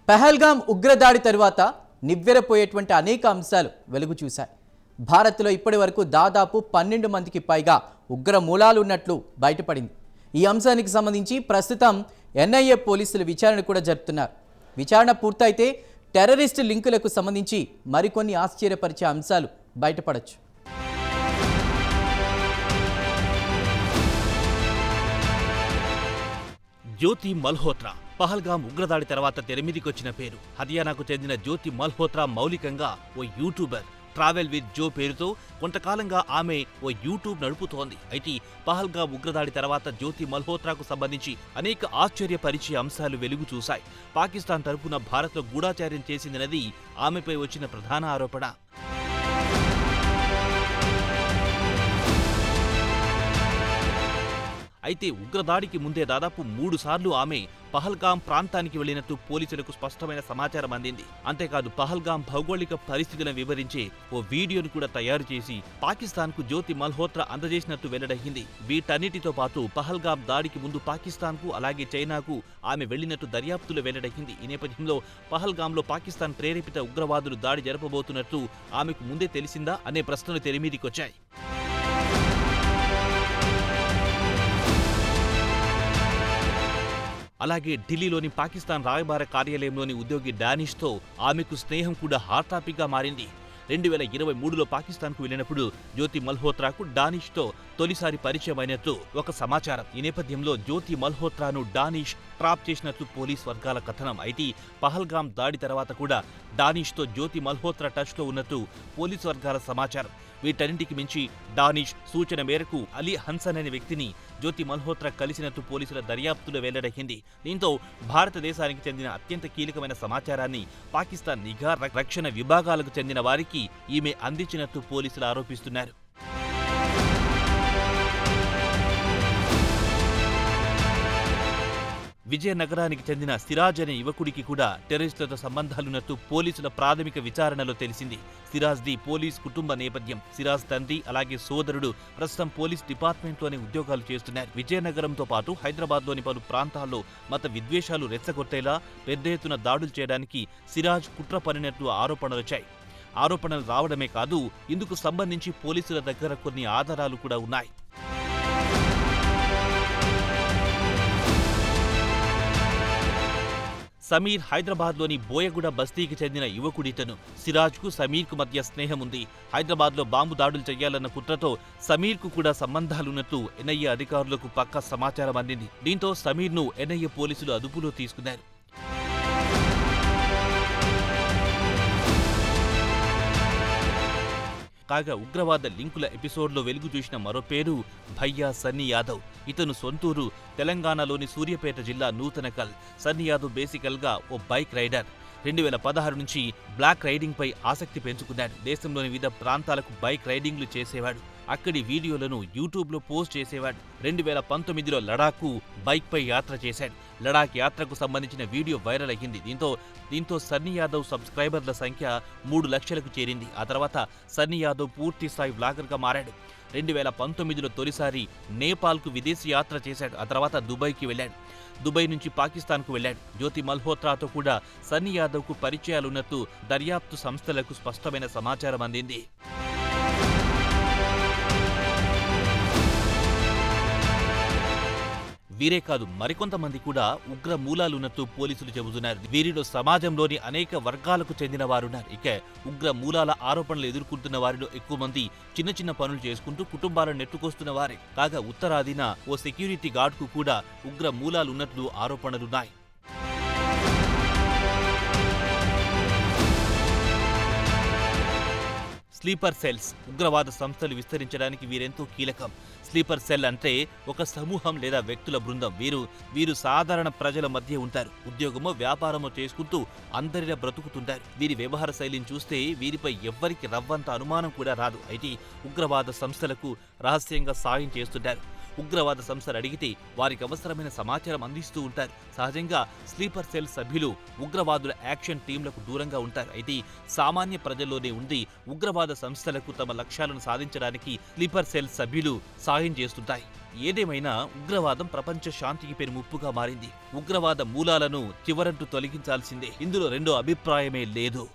పహల్గామ్ ఉగ్రదాడి తరువాత నివ్వెరపోయేటువంటి అనేక అంశాలు వెలుగు చూశాయి. భారత్లో ఇప్పటి వరకు దాదాపు 12 మందికి పైగా ఉగ్ర మూలాలు ఉన్నట్లు బయటపడింది. ఈ అంశానికి సంబంధించి ప్రస్తుతం ఎన్ఐఏ పోలీసులు విచారణ కూడా జరుపుతున్నారు. విచారణ పూర్తయితే టెర్రరిస్ట్ లింకులకు సంబంధించి మరికొన్ని ఆశ్చర్యపరిచే అంశాలు బయటపడొచ్చు. జ్యోతి మల్హోత్రా పహల్గామ్ ఉగ్రదాడి తర్వాత తెరమీదికొచ్చిన పేరు. హర్యానాకు చెందిన జ్యోతి మల్హోత్రా మౌలికంగా ఓ యూట్యూబర్. ట్రావెల్ విత్ జో పేరుతో కొంతకాలంగా ఆమె ఓ యూట్యూబ్ నడుపుతోంది. అయితే పహల్గామ్ ఉగ్రదాడి తర్వాత జ్యోతి మల్హోత్రాకు సంబంధించి అనేక ఆశ్చర్యపరిచే అంశాలు వెలుగు చూశాయి. పాకిస్తాన్ తరపున భారత్లో గూఢాచార్యం చేసిందన్నది ఆమెపై వచ్చిన ప్రధాన ఆరోపణ. అయితే ఉగ్రదాడికి ముందే దాదాపు 3 సార్లు ఆమె పహల్గామ్ ప్రాంతానికి వెళ్లినట్టు పోలీసులకు స్పష్టమైన సమాచారం అందింది. అంతేకాదు పహల్గామ్ భౌగోళిక పరిస్థితులను వివరించే ఓ వీడియోను కూడా తయారు చేసి పాకిస్తాన్కు జ్యోతి మల్హోత్రా అందజేసినట్టు వెల్లడైంది. వీటన్నిటితో పాటు పహల్గామ్ దాడికి ముందు పాకిస్తాన్కు అలాగే చైనాకు ఆమె వెళ్లినట్టు దర్యాప్తులో వెల్లడైంది. ఈ నేపథ్యంలో పహల్గామ్లో పాకిస్తాన్ ప్రేరేపిత ఉగ్రవాదులు దాడి జరపబోతున్నట్టు ఆమెకు ముందే తెలిసిందా అనే ప్రశ్నలు తెరమీదికొచ్చాయి. అలాగే ఢిల్లీలోని పాకిస్తాన్ రాయబార కార్యాలయంలోని ఉద్యోగి డానిష్తో ఆమెకు స్నేహం కూడా హాట్ టాపిక్గా మారింది. 2023లో పాకిస్తాన్కు వెళ్లినప్పుడు జ్యోతి మల్హోత్రాకు డానిష్తో తొలిసారి పరిచయం అయినట్టు ఒక సమాచారం. ఈ నేపథ్యంలో జ్యోతి మల్హోత్రాను డానిష్ ట్రాప్ చేసినట్లు పోలీస్ వర్గాల కథనం. అయితే పహల్గామ్ దాడి తర్వాత కూడా డానిష్తో జ్యోతి మల్హోత్రా టచ్లో ఉన్నట్టు పోలీస్ వర్గాల సమాచారం. వీటన్నింటికి మించి డానిష్ సూచన మేరకు అలీ హన్సన్ అనే వ్యక్తిని జ్యోతి మల్హోత్రా కలిసినట్టు పోలీసుల దర్యాప్తులో వెల్లడైంది. దీంతో భారతదేశానికి చెందిన అత్యంత కీలకమైన సమాచారాన్ని పాకిస్తాన్ నిఘా రక్షణ విభాగాలకు చెందిన వారికి ఈమె అందించినట్టు పోలీసులు ఆరోపిస్తున్నారు. విజయనగరానికి చెందిన సిరాజ్ అనే యువకుడికి కూడా టెర్రరిస్టులతో సంబంధాలున్నట్టు పోలీసుల ప్రాథమిక విచారణలో తెలిసింది. సిరాజ్ది పోలీస్ కుటుంబ నేపథ్యం. సిరాజ్ తండ్రి అలాగే సోదరుడు ప్రస్తుతం పోలీస్ డిపార్ట్మెంట్లోనే ఉద్యోగాలు చేస్తున్నారు. విజయనగరంతో పాటు హైదరాబాద్లోని పలు ప్రాంతాల్లో మత విద్వేషాలు రెచ్చగొట్టేలా పెద్ద ఎత్తున దాడులు చేయడానికి సిరాజ్ కుట్ర పన్నినట్లు ఆరోపణలొచ్చాయి. ఆరోపణలు రావడమే కాదు, ఇందుకు సంబంధించి పోలీసుల దగ్గర కొన్ని ఆధారాలు కూడా ఉన్నాయి. సమీర్ హైదరాబాద్లోని బోయగూడ బస్తీకి చెందిన యువకుడితను. సిరాజ్కు సమీర్కు మధ్య స్నేహం ఉంది. హైదరాబాద్లో బాంబు దాడులు చేయాలన్న కుట్రతో సమీర్కు కూడా సంబంధాలున్నట్లు ఎన్ఐఏ అధికారులకు పక్కా సమాచారం అందింది. దీంతో సమీర్ను ఎన్ఐఏ పోలీసులు అదుపులో తీసుకున్నారు. కాగా ఉగ్రవాద లింకుల ఎపిసోడ్లో వెలుగు చూసిన మరో పేరు భయ్యా సన్నీ యాదవ్. ఇతను సొంతూరు తెలంగాణలోని సూర్యాపేట జిల్లా నూతనకల్. సన్నీ యాదవ్ బేసికల్గా ఓ బైక్ రైడర్. 2016 నుంచి బ్లాక్ రైడింగ్ పై ఆసక్తి పెంచుకున్నాడు. దేశంలోని వివిధ ప్రాంతాలకు బైక్ రైడింగ్లు చేసేవాడు. అక్కడి వీడియోలను యూట్యూబ్లో పోస్ట్ చేసేవాడు. 2019లో లడాఖ్కు బైక్పై యాత్ర చేశాడు. లడాఖ్ యాత్రకు సంబంధించిన వీడియో వైరల్ అయ్యింది. దీంతో సన్నీ యాదవ్ సబ్స్క్రైబర్ల సంఖ్య 3 లక్షలకు చేరింది. ఆ తర్వాత సన్నీ యాదవ్ పూర్తి స్థాయి వ్లాగర్గా మారాడు. 2019లో తొలిసారి నేపాల్కు విదేశీ యాత్ర చేశాడు. ఆ తర్వాత దుబాయ్కి వెళ్ళాడు. దుబాయ్ నుంచి పాకిస్తాన్కు వెళ్ళాడు. జ్యోతి మల్హోత్రాతో కూడా సన్నీ యాదవ్కు పరిచయాలున్నట్టు దర్యాప్తు సంస్థలకు స్పష్టమైన సమాచారం అందింది. వీరే కాదు, మరికొంతమంది కూడా ఉగ్ర మూలాలున్నట్టు పోలీసులు చెబుతున్నారు. వీరిలో సమాజంలోని అనేక వర్గాలకు చెందిన వారున్నారు. ఇక ఉగ్ర మూలాల ఆరోపణలు ఎదుర్కొంటున్న వారిలో ఎక్కువ మంది చిన్న చిన్న పనులు చేసుకుంటూ కుటుంబాలను నెట్టుకొస్తున్న వారే. కాగా ఉత్తరాదిన ఓ సెక్యూరిటీ గార్డ్కు కూడా ఉగ్ర మూలాలున్నట్లు ఆరోపణలున్నాయి. స్లీపర్ సెల్స్ ఉగ్రవాద సంస్థలు విస్తరించడానికి వీరెంతో కీలకం. స్లీపర్ సెల్ అంటే ఒక సమూహం లేదా వ్యక్తుల బృందం. వీరు సాధారణ ప్రజల మధ్య ఉంటారు. ఉద్యోగమో వ్యాపారమో చేసుకుంటూ అందరిలా బ్రతుకుతుంటారు. వీరి వ్యవహార శైలిని చూస్తే వీరిపై ఎవ్వరికి రవ్వంత అనుమానం కూడా రాదు. అయితే ఉగ్రవాద సంస్థలకు రహస్యంగా సాయం చేస్తుంటారు. ఉగ్రవాద సంస్థలు అడిగితే వారికి అవసరమైన సమాచారం అందిస్తూ ఉంటారు. సహజంగా స్లీపర్ సెల్ సభ్యులు ఉగ్రవాదుల యాక్షన్ టీంలకు దూరంగా ఉంటారు. అయితే సామాన్య ప్రజల్లోనే ఉండి ఉగ్రవాద సంస్థలకు తమ లక్ష్యాలను సాధించడానికి స్లీపర్ సెల్ సభ్యులు సాయం చేస్తుంటాయి. ఏదేమైనా ఉగ్రవాదం ప్రపంచ శాంతికి పెను ముప్పుగా మారింది. ఉగ్రవాద మూలాలను చివరంటూ తొలగించాల్సిందే. ఇందులో రెండో అభిప్రాయమే లేదు.